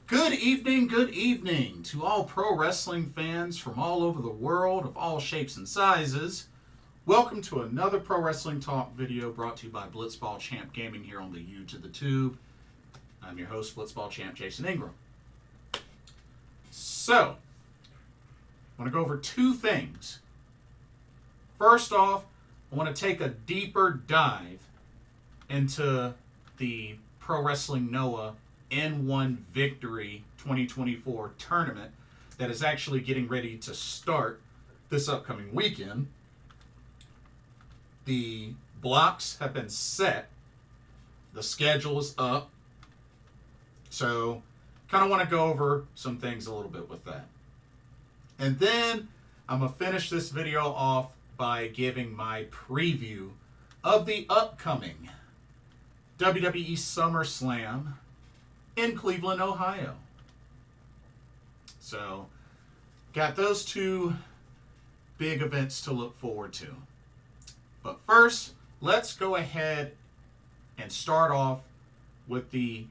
Good evening to all pro wrestling fans from all over the world of all shapes and sizes. Welcome to another Pro Wrestling Talk video brought to you by Blitzball Champ Gaming here on the U to the Tube. I'm your host, Blitzball Champ Jason Ingram. So, I want to go over two things. First off, I want to take a deeper dive into the Pro Wrestling Noah N-1 Victory 2024 tournament that is actually getting ready to start this upcoming weekend. The blocks have been set. The schedule is up. So, kind of want to go over some things a little bit with that. And then, I'm going to finish this video off by giving my preview of the upcoming WWE SummerSlam in Cleveland, Ohio. So, got those two big events to look forward to. But first, let's go ahead and start off with the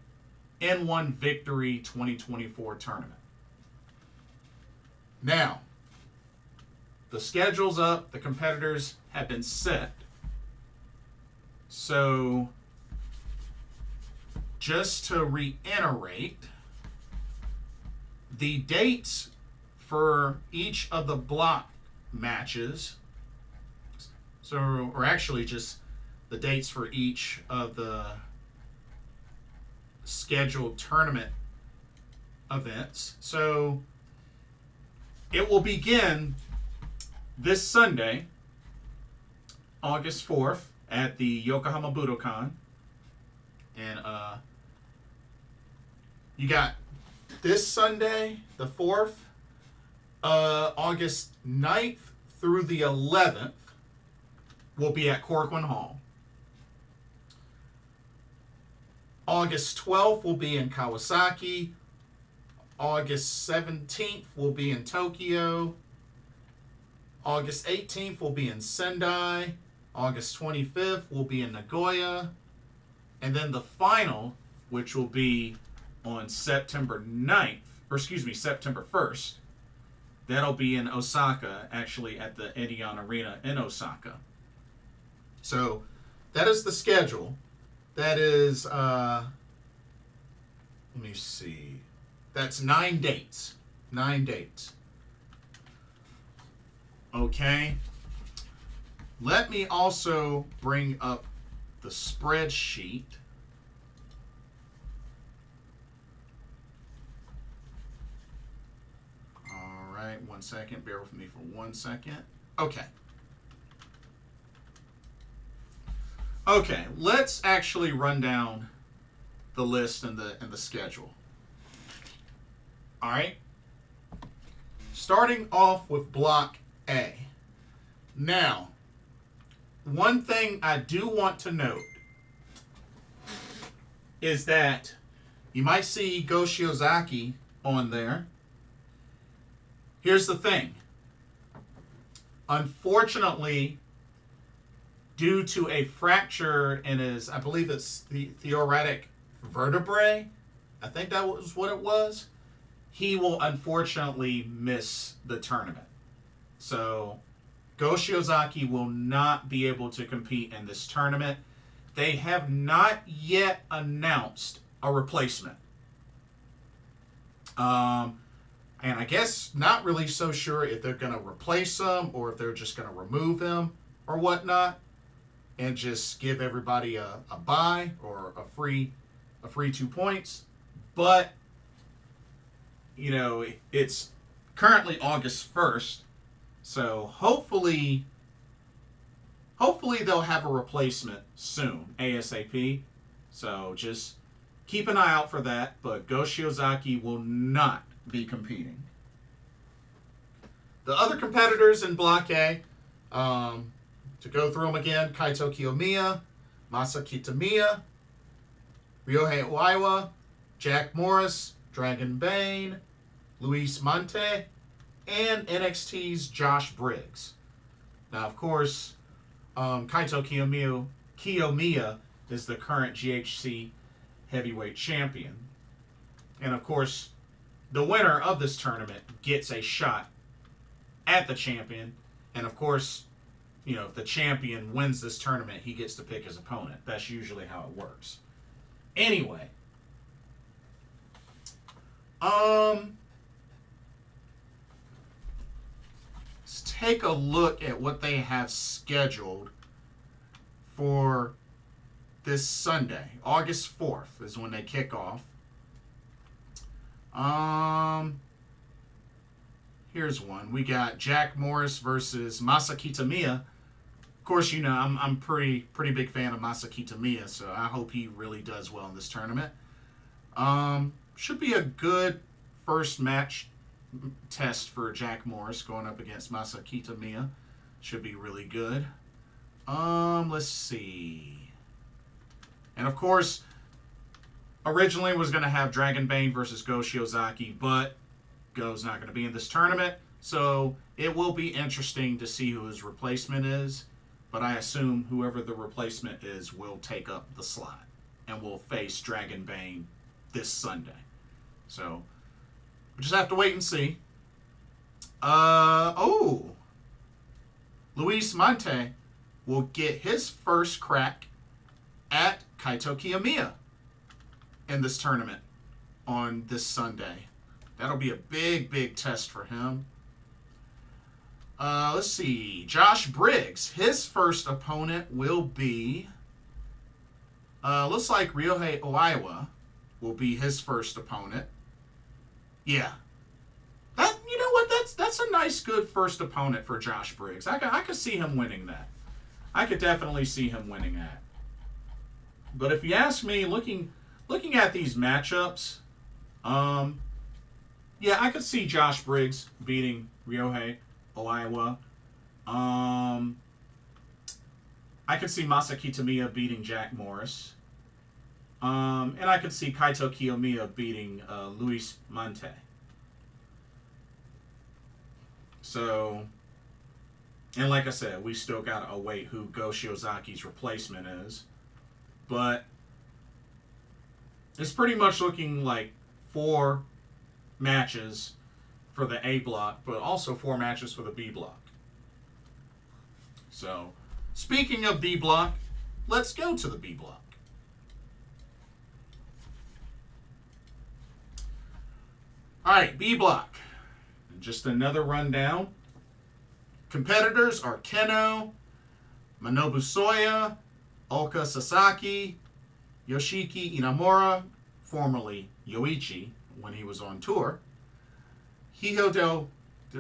N-1 Victory 2024 tournament. Now, the schedule's up, the competitors have been set. So, just to reiterate, the dates for each of the block matches, or actually just the dates for each of the scheduled tournament events. So it will begin this Sunday, August 4th, at the Yokohama Budokan. And you got this Sunday, the 4th, August 9th through the 11th, will be at Korakuen Hall. August 12th will be in Kawasaki. August 17th will be in Tokyo. August 18th will be in Sendai. August 25th will be in Nagoya. And then the final, which will be on September 1st, that'll be in Osaka, actually at the Edion Arena in Osaka. So that is the schedule. That is, let me see. That's 9 dates. 9 dates. Okay. Let me also bring up the spreadsheet. All right, 1 second. Bear with me for 1 second. Okay. Okay, let's actually run down the list and the schedule. All right. Starting off with Block A. Now, one thing I do want to note is that you might see Go Shiozaki on there. Here's the thing. Unfortunately, due to a fracture in his, I believe it's the thoracic vertebrae, I think that was what it was, he will unfortunately miss the tournament. So, Go Shiozaki will not be able to compete in this tournament. They have not yet announced a replacement. And I guess not really so sure if they're going to replace him or if they're just going to remove him or whatnot and just give everybody a bye or a free 2 points. But, you know, it's currently August 1st. So hopefully they'll have a replacement soon, ASAP. So just keep an eye out for that. But Go Shiozaki will not be competing. The other competitors in Block A, to go through them again, Kaito Kiyomiya, Masa Kitamiya, Ryohei Oiwa, Jack Morris, Dragon Bane, Luis Mante, and NXT's Josh Briggs. Now, of course, Kaito Kiyomiya is the current GHC heavyweight champion. And of course, the winner of this tournament gets a shot at the champion. And of course, if the champion wins this tournament, he gets to pick his opponent. That's usually how it works. Anyway, let's take a look at what they have scheduled for this Sunday. August 4th is when they kick off. Here's one. We got Jack Morris versus Masa Kitamiya. Of course, I'm pretty big fan of Masa Kitamiya, so I hope he really does well in this tournament. Should be a good first match test for Jack Morris going up against Masa Kitamiya. Should be really good. Let's see. And of course, originally was going to have Dragon Bane versus Go Shiozaki, but Go's not going to be in this tournament, so it will be interesting to see who his replacement is, but I assume whoever the replacement is will take up the slot and will face Dragon Bane this Sunday. So, we just have to wait and see. Luis Mante will get his first crack at Kaito Kiyomiya in this tournament on this Sunday. That'll be a big test for him. Let's see. Josh Briggs. His first opponent will be... looks like Ryohei Oiwa will be his first opponent. Yeah. You know what? That's a nice, good first opponent for Josh Briggs. I could see him winning that. I could definitely see him winning that. But if you ask me, looking at these matchups, yeah, I could see Josh Briggs beating Ryohei Oiwa. I could see Masa Kitamiya beating Jack Morris. And I could see Kaito Kiyomiya beating Luis Mante. So, and like I said, we still got to await who Go Shiozaki's replacement is. But it's pretty much looking like 4 matches for the A block, but also 4 matches for the B block. So, speaking of B block, let's go to the B block. Alright, B block. Just another rundown. Competitors are Keno, Manobu Soya, Oka Sasaki, Yoshiki Inamura, formerly Yoichi when he was on tour, Hijo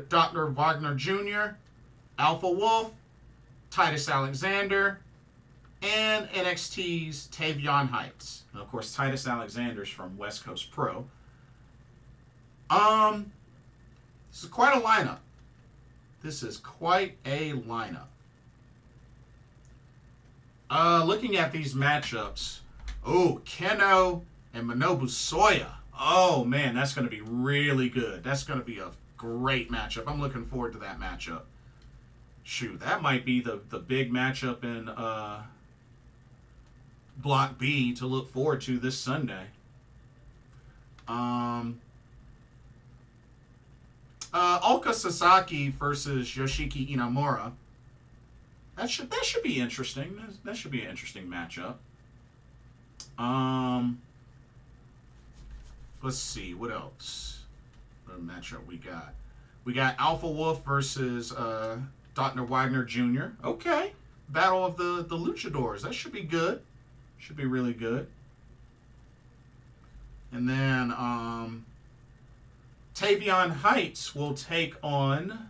Dr. Wagner Jr., Alpha Wolf, Titus Alexander, and NXT's Tavion Heights. And of course, Titus Alexander's from West Coast Pro. This is quite a lineup. Looking at these matchups, Keno and Manobu Soya. Oh man, that's going to be really good. That's going to be a great matchup. I'm looking forward to that matchup. Shoot, that might be the big matchup in Block B to look forward to this Sunday. Oka Sasaki versus Yoshiki Inamura. That should be interesting. That should be an interesting matchup. Let's see, what else? What matchup we got? We got Alpha Wolf versus Dr. Wagner Jr. Okay. Battle of the Luchadors. That should be good. Should be really good. And then Tavion Heights will take on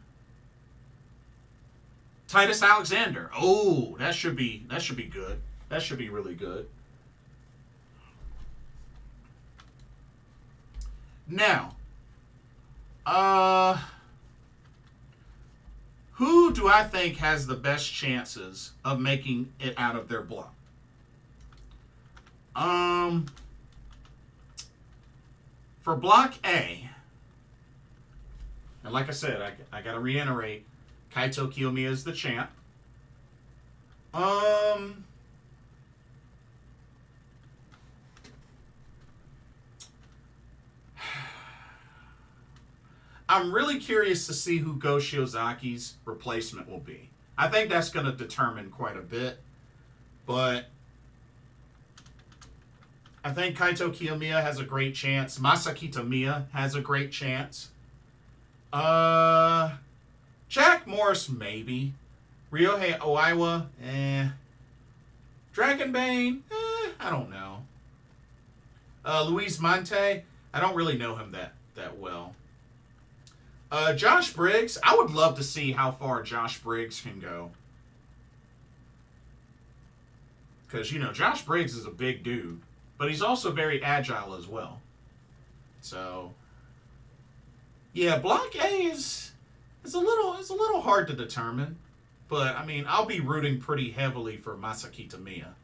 Titus Alexander. Oh, that should be good. That should be really good. Now, who do I think has the best chances of making it out of their block? For Block A, and like I said, I got to reiterate, Kaito Kiyomiya is the champ. I'm really curious to see who Go Shiozaki's replacement will be. I think that's going to determine quite a bit. But I think Kaito Kiyomiya has a great chance. Masa Kitamiya has a great chance. Jack Morris, maybe. Ryohei Oiwa, Dragonbane, I don't know. Luis Mante, I don't really know him that well. Josh Briggs, I would love to see how far Josh Briggs can go. Because, you know, Josh Briggs is a big dude, but he's also very agile as well. So, yeah, Block A is a little hard to determine. But, I mean, I'll be rooting pretty heavily for Masaki Tamiya.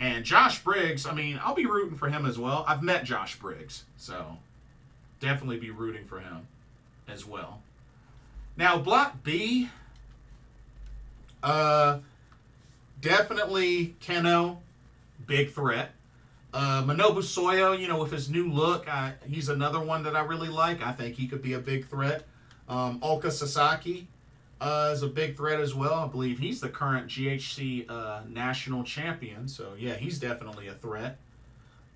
And Josh Briggs, I mean, I'll be rooting for him as well. I've met Josh Briggs, so definitely be rooting for him as well. Now, Block B, definitely Keno, big threat. Manobu Soyo, you know, with his new look, he's another one that I really like. I think he could be a big threat. Oka Sasaki is a big threat as well. I believe he's the current GHC national champion. So, yeah, he's definitely a threat.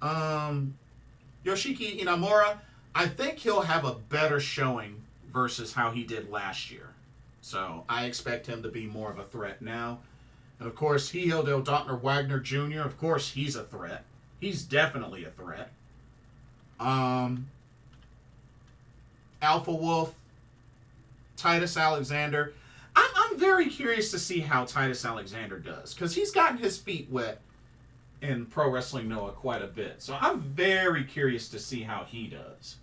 Yoshiki Inamura, I think he'll have a better showing versus how he did last year. So, I expect him to be more of a threat now. And, of course, Hijo Dr. Wagner Jr., of course, he's a threat. He's definitely a threat. Alpha Wolf, Titus Alexander. I'm very curious to see how Titus Alexander does, because he's gotten his feet wet in Pro Wrestling Noah quite a bit. So I'm very curious to see how he does.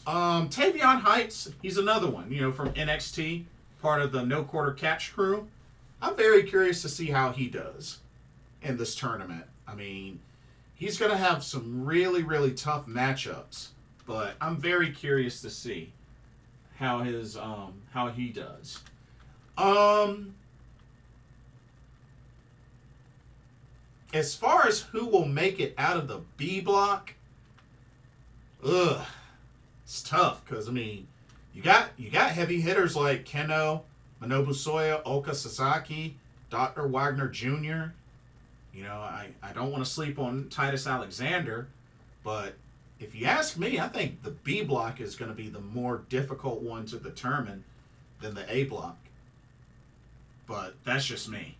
Tavion Heights, he's another one, you know, from NXT, part of the No Quarter Catch crew. I'm very curious to see how he does in this tournament. I mean, he's going to have some really, really tough matchups, but I'm very curious to see how he does. As far as who will make it out of the B block, it's tough because I mean, you got heavy hitters like Keno, Manobu Soya, Oka Sasaki, Dr. Wagner Jr. You know, I don't want to sleep on Titus Alexander, but if you ask me, I think the B block is going to be the more difficult one to determine than the A block. But that's just me.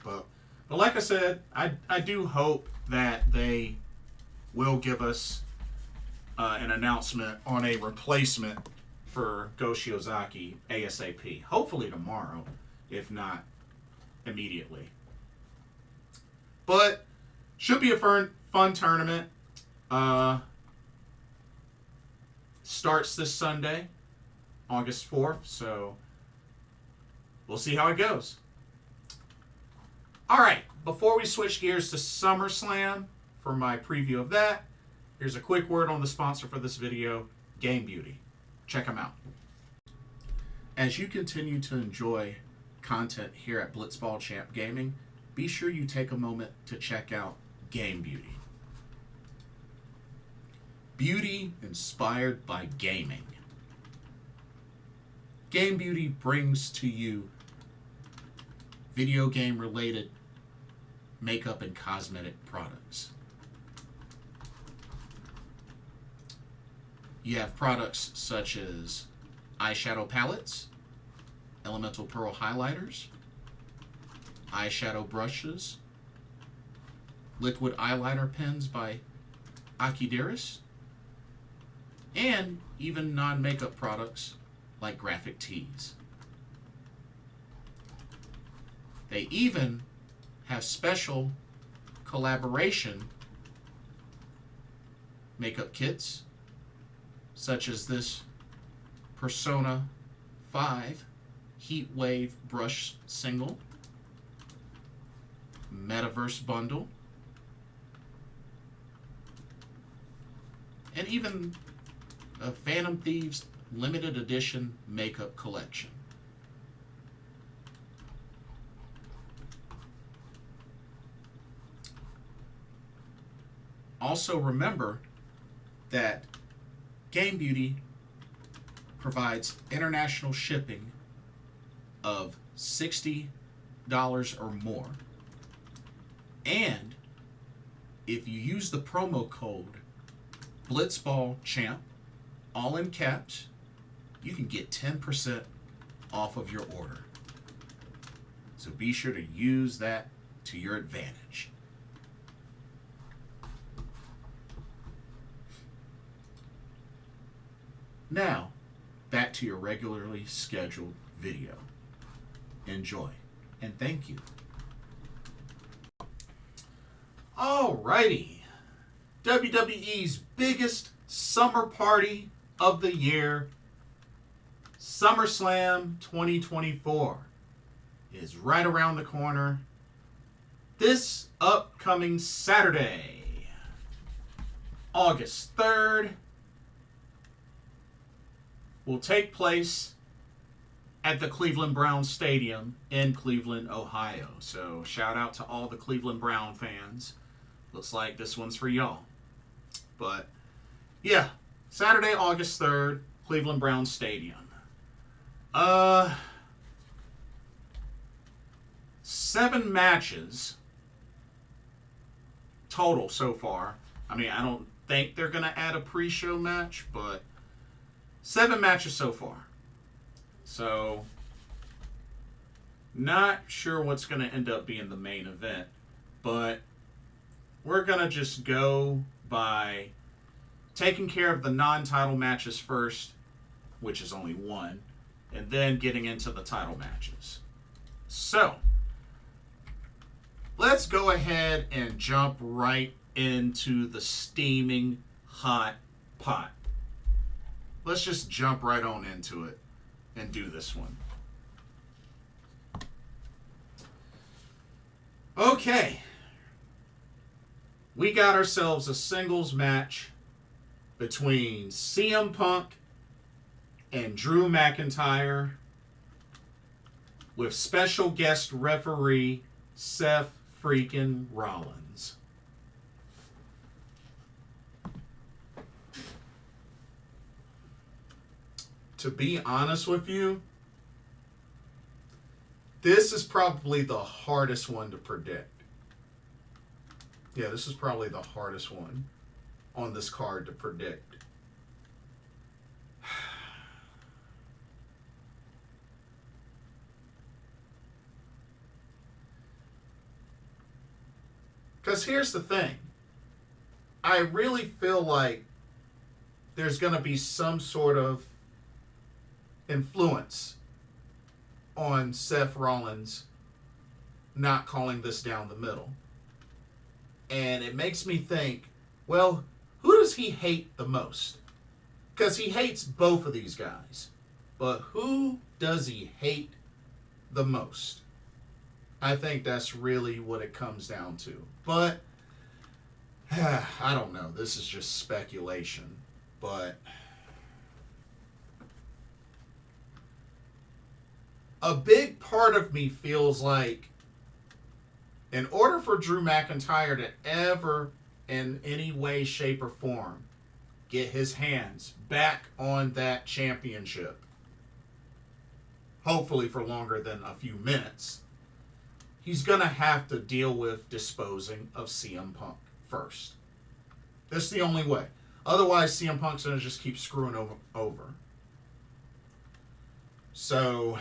But like I said, I do hope that they will give us an announcement on a replacement for Go Shiozaki ASAP. Hopefully tomorrow, if not immediately. But should be a fun tournament. Starts this Sunday, August 4th, so we'll see how it goes. Alright, before we switch gears to SummerSlam for my preview of that, here's a quick word on the sponsor for this video, Game Beauty. Check them out. As you continue to enjoy content here at Blitzball Champ Gaming, be sure you take a moment to check out Game Beauty. Beauty inspired by gaming. Game Beauty brings to you video game related makeup and cosmetic products. You have products such as eyeshadow palettes, elemental pearl highlighters, eyeshadow brushes, liquid eyeliner pens by Akideris, and even non-makeup products like graphic tees. They even have special collaboration makeup kits, such as this Persona 5 Heatwave Brush Single, Metaverse Bundle, and even a Phantom Thieves limited edition makeup collection. also remember that Game Beauty provides international shipping of $60 or more. And if you use the promo code BlitzballChamp, all in caps, you can get 10% off of your order. So be sure to use that to your advantage. Now, back to your regularly scheduled video. Enjoy, and thank you. Alrighty. WWE's biggest summer party of the year, SummerSlam 2024, is right around the corner. This upcoming Saturday, August 3rd, will take place at the Cleveland Browns Stadium in Cleveland, Ohio. So shout out to all the Cleveland Brown fans. Looks like this one's for y'all. But yeah, Saturday, August 3rd, Cleveland Browns Stadium. 7 matches total so far. I mean, I don't think they're going to add a pre-show match, but 7 matches so far. So, not sure what's going to end up being the main event, but we're going to just go by taking care of the non-title matches first, which is only 1, and then getting into the title matches. So, let's go ahead and jump right into the steaming hot pot. Let's just jump right on into it and do this one. Okay. We got ourselves a singles match between CM Punk and Drew McIntyre with special guest referee Seth Freakin Rollins. To be honest with you, this is probably the hardest one to predict. Yeah, this is probably the hardest one on this card to predict. Because here's the thing. I really feel like there's going to be some sort of influence on Seth Rollins not calling this down the middle. And it makes me think, well, who does he hate the most? Because he hates both of these guys. But who does he hate the most? I think that's really what it comes down to. But, I don't know. This is just speculation. But a big part of me feels like in order for Drew McIntyre to ever, in any way, shape, or form, get his hands back on that championship, hopefully for longer than a few minutes, he's going to have to deal with disposing of CM Punk first. That's the only way. Otherwise, CM Punk's going to just keep screwing over. So,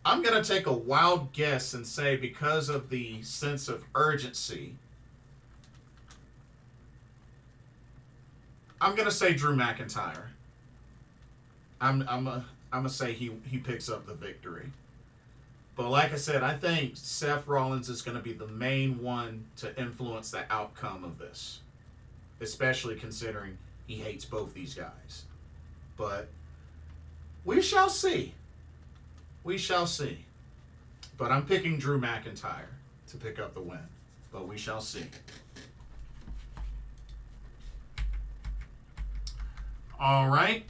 I'm going to take a wild guess and say because of the sense of urgency, I'm going to say Drew McIntyre. I'm gonna say he picks up the victory. But like I said, I think Seth Rollins is going to be the main one to influence the outcome of this, especially considering he hates both these guys. But we shall see. We shall see. But I'm picking Drew McIntyre to pick up the win. But we shall see. All right.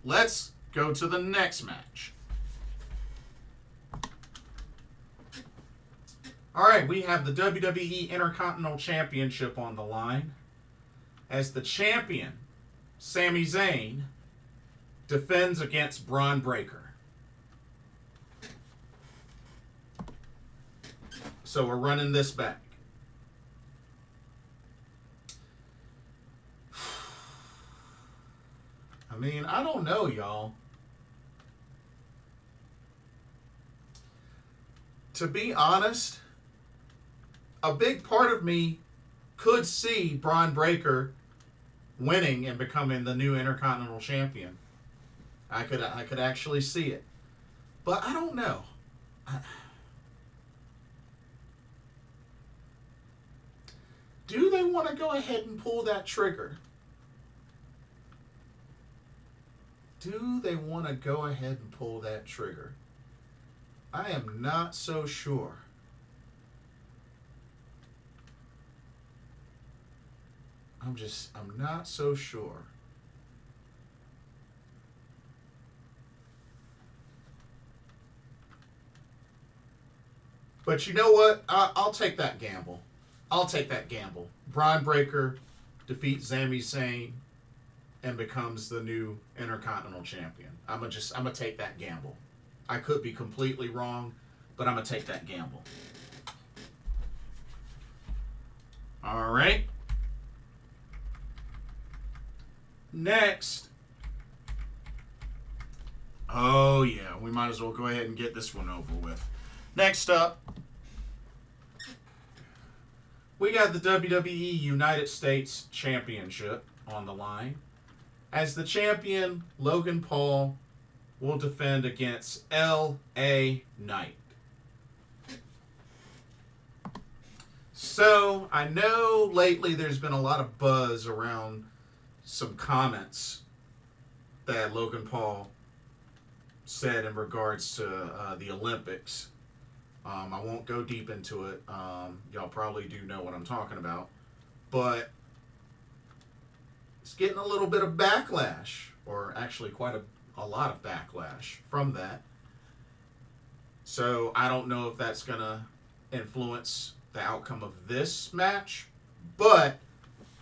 Let's go to the next match. All right, we have the WWE Intercontinental Championship on the line as the champion, Sami Zayn, defends against Bron Breakker. So we're running this back. I mean, I don't know, y'all. To be honest, a big part of me could see Bron Breakker winning and becoming the new Intercontinental Champion. I could actually see it. But I don't know. Do they want to go ahead and pull that trigger? Do they want to go ahead and pull that trigger? I am not so sure. I'm not so sure. But you know what? I'll take that gamble. Bron Breakker defeats Sami Zayn and becomes the new Intercontinental Champion. I'm gonna take that gamble. I could be completely wrong, but I'm gonna take that gamble. All right. Next. Oh yeah, we might as well go ahead and get this one over with. Next up, we got the WWE United States Championship on the line. As the champion, Logan Paul will defend against L.A. Knight. So, I know lately there's been a lot of buzz around some comments that Logan Paul said in regards to the Olympics. I won't go deep into it. Y'all probably do know what I'm talking about. But it's getting a little bit of backlash, or actually quite a lot of backlash from that. So I don't know if that's going to influence the outcome of this match. But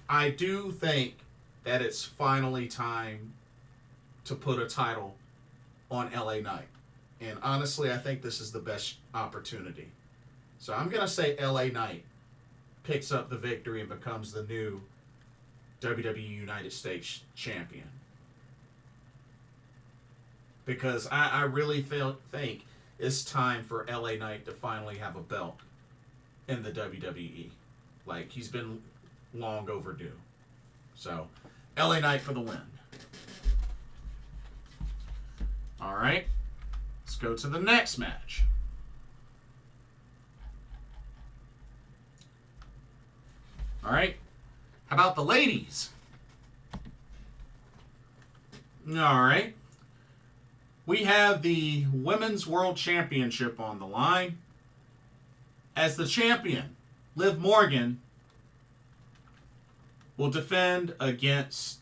I do think that it's finally time to put a title on LA Knight. And honestly, I think this is the best opportunity. So I'm going to say LA Knight picks up the victory and becomes the new WWE United States Champion. Because I really think it's time for LA Knight to finally have a belt in the WWE. Like, he's been long overdue. So, LA Knight for the win. All right. Let's go to the next match. All right. How about the ladies? All right. We have the Women's World Championship on the line. As the champion, Liv Morgan will defend against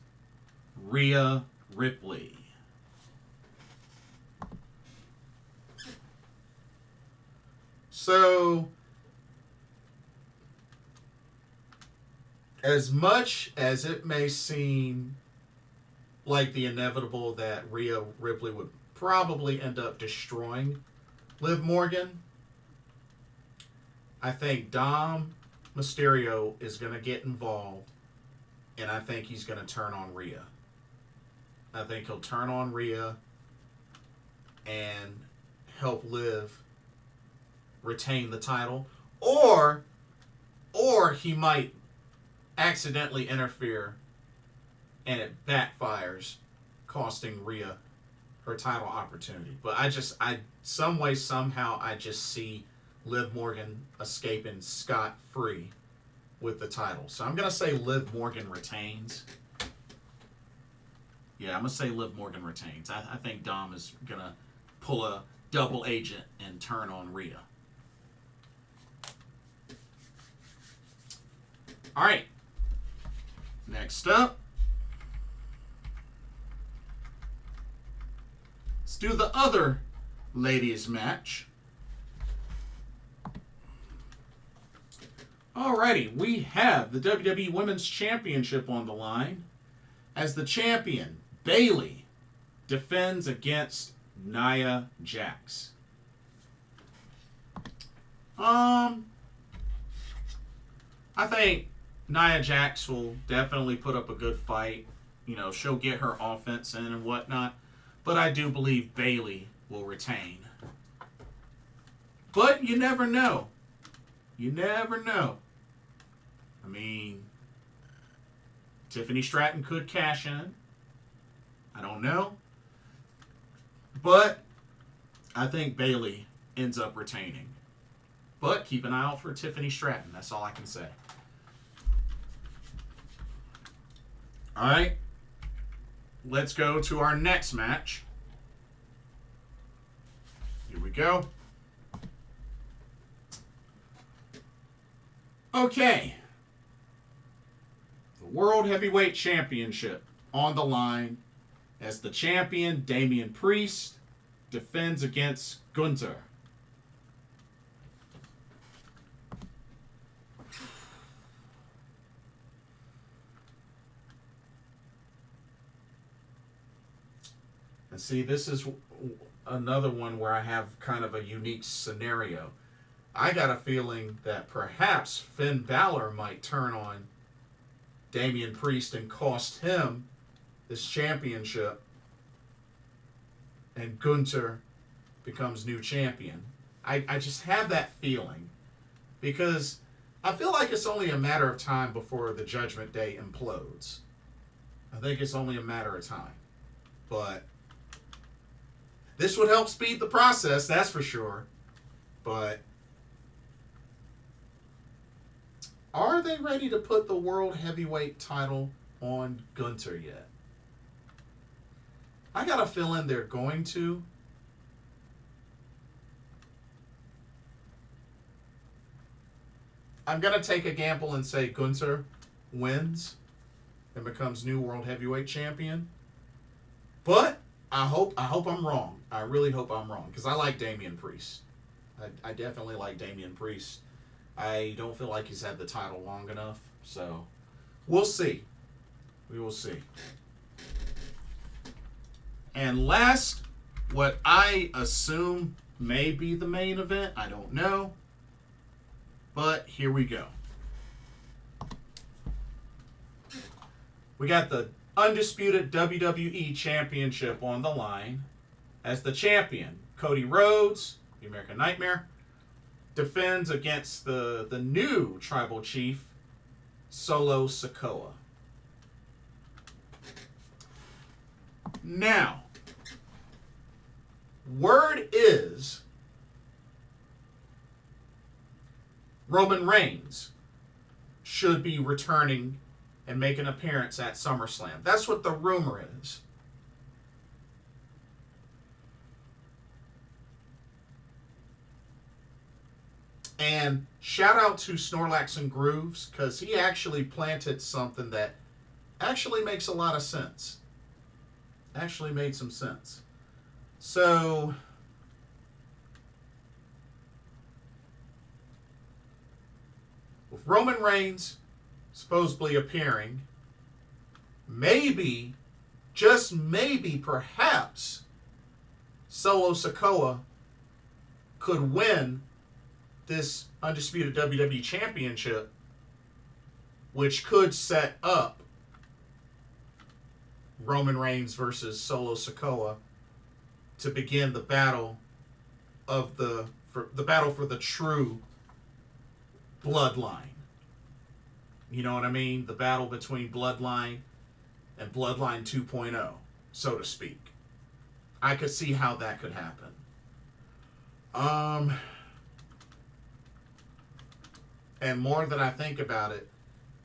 Rhea Ripley. So, as much as it may seem like the inevitable that Rhea Ripley would probably end up destroying Liv Morgan, I think Dom Mysterio is going to get involved, and I think he's going to turn on Rhea. I think he'll turn on Rhea and help Liv retain the title, or he might accidentally interfere and it backfires, costing Rhea her title opportunity. But some way, somehow, I just see Liv Morgan escaping scot-free with the title. So I'm going to say Liv Morgan retains. Yeah, I'm going to say Liv Morgan retains. I think Dom is going to pull a double agent and turn on Rhea. All right. Next up, let's do the other ladies match. Alrighty, we have the WWE Women's Championship on the line as the champion, Bayley, defends against Nia Jax. I think Nia Jax will definitely put up a good fight. You know, she'll get her offense in and whatnot. But I do believe Bayley will retain. But you never know. You never know. I mean, Tiffany Stratton could cash in. I don't know. But I think Bayley ends up retaining. But keep an eye out for Tiffany Stratton. That's all I can say. All right. Let's go to our next match. Here we go. Okay. The World Heavyweight Championship on the line as the champion, Damian Priest, defends against Gunther. And see, this is another one where I have kind of a unique scenario. I got a feeling that perhaps Finn Balor might turn on Damian Priest and cost him this championship, and Gunther becomes new champion. I just have that feeling because I feel like it's only a matter of time before the Judgment Day implodes. I think it's only a matter of time. But this would help speed the process, that's for sure. But are they ready to put the World Heavyweight title on Gunther yet? I got a feeling they're going to. I'm going to take a gamble and say Gunther wins and becomes new World Heavyweight Champion. But I hope I'm wrong. I really hope I'm wrong because I like Damian Priest. I definitely like Damian Priest. I don't feel like he's had the title long enough. So we'll see. We will see. And last, what I assume may be the main event. I don't know. But here we go. We got the Undisputed WWE Championship on the line as the champion, Cody Rhodes, the American Nightmare, defends against the new tribal chief, Solo Sikoa. Now, word is Roman Reigns should be returning and make an appearance at SummerSlam. That's what the rumor is. And shout out to Snorlax and Grooves because he actually planted something that actually makes a lot of sense. Actually made some sense. So with Roman Reigns supposedly appearing, maybe, just maybe, perhaps, Solo Sikoa could win this Undisputed WWE Championship, which could set up Roman Reigns versus Solo Sikoa to begin the battle of the battle for the true bloodline. You know what I mean? The battle between Bloodline and Bloodline 2.0, so to speak. I could see how that could happen. And more that I think about it,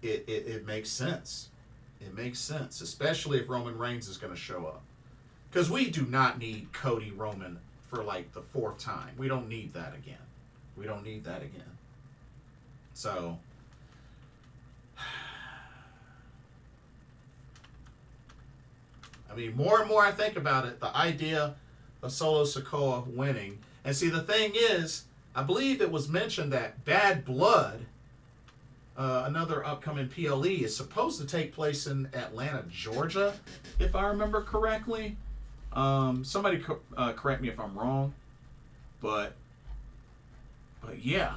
it makes sense. It makes sense, especially if Roman Reigns is going to show up. Because we do not need Cody Roman for like the fourth time. We don't need that again. We don't need that again. So I mean, more and more I think about it, the idea of Solo Sikoa winning. And see, the thing is, I believe it was mentioned that Bad Blood another upcoming PLE is supposed to take place in Atlanta, Georgia, if I remember correctly. Somebody correct me if I'm wrong, but yeah.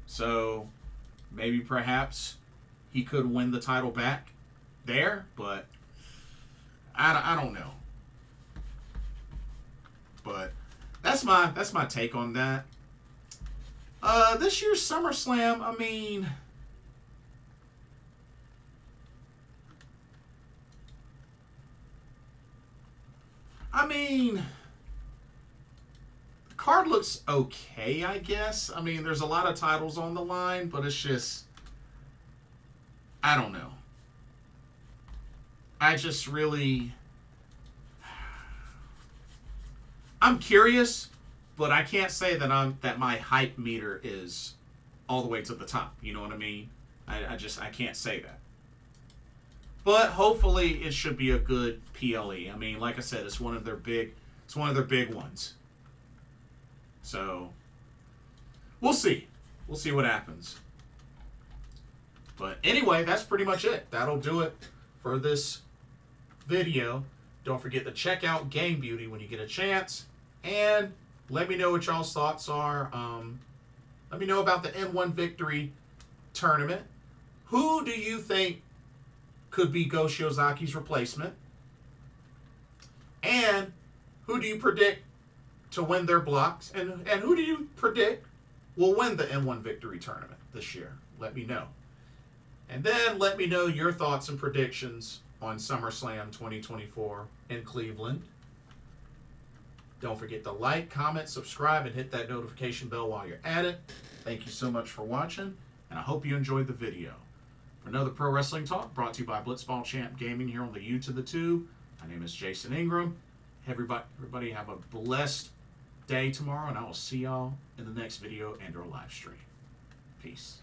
So maybe perhaps he could win the title back there, but I don't know. But that's my take on that. This year's SummerSlam, I mean, the card looks okay, I guess. I mean, there's a lot of titles on the line, but it's just, I don't know. I just really, I'm curious, but I can't say that my hype meter is all the way to the top. You know what I mean? I can't say that. But hopefully it should be a good PLE. I mean, like I said, it's one of their big ones. So we'll see. We'll see what happens. But anyway, that's pretty much it. That'll do it for this video. Don't forget to check out Game Beauty when you get a chance. And let me know what y'all's thoughts are. Let me know about the N-1 Victory Tournament. Who do you think could be Go Shiozaki's replacement? And who do you predict to win their blocks? And who do you predict will win the N-1 Victory Tournament this year? Let me know. And then let me know your thoughts and predictions on SummerSlam 2024 in Cleveland. Don't forget to like, comment, subscribe, and hit that notification bell while you're at it. Thank you so much for watching, and I hope you enjoyed the video. For another Pro Wrestling Talk brought to you by Blitzball Champ Gaming here on the U to the Tube. My name is Jason Ingram. Everybody have a blessed day tomorrow, and I will see y'all in the next video and or live stream. Peace.